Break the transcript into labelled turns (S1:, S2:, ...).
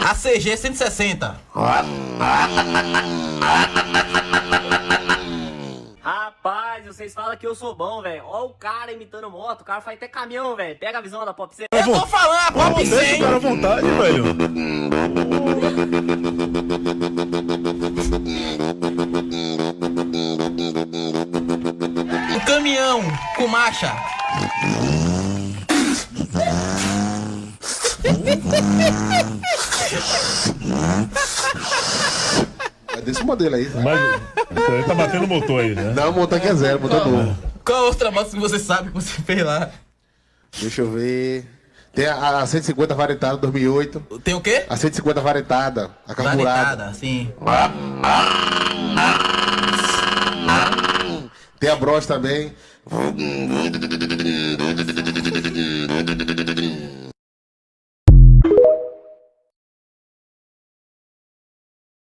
S1: A CG 160.
S2: Rapaz, vocês falam que eu sou bom, velho. Ó o cara imitando moto, o cara faz até caminhão, velho. Pega a visão da Pop 100.
S1: Eu tô falando, a Pop
S3: Deixa o
S1: 100.
S3: cara à vontade, velho.
S1: Um caminhão com marcha.
S4: É desse modelo aí.
S3: Mas isso aí tá batendo o motor aí, né?
S4: Não, o motor aqui é zero, motor novo.
S1: Qual outra moto que você sabe que você fez lá?
S4: Deixa eu ver. Tem a 150 varetada 2008.
S1: Tem o quê?
S4: A 150 varetada, a carburada.
S1: Varetada, sim.
S4: Tem a Bros também.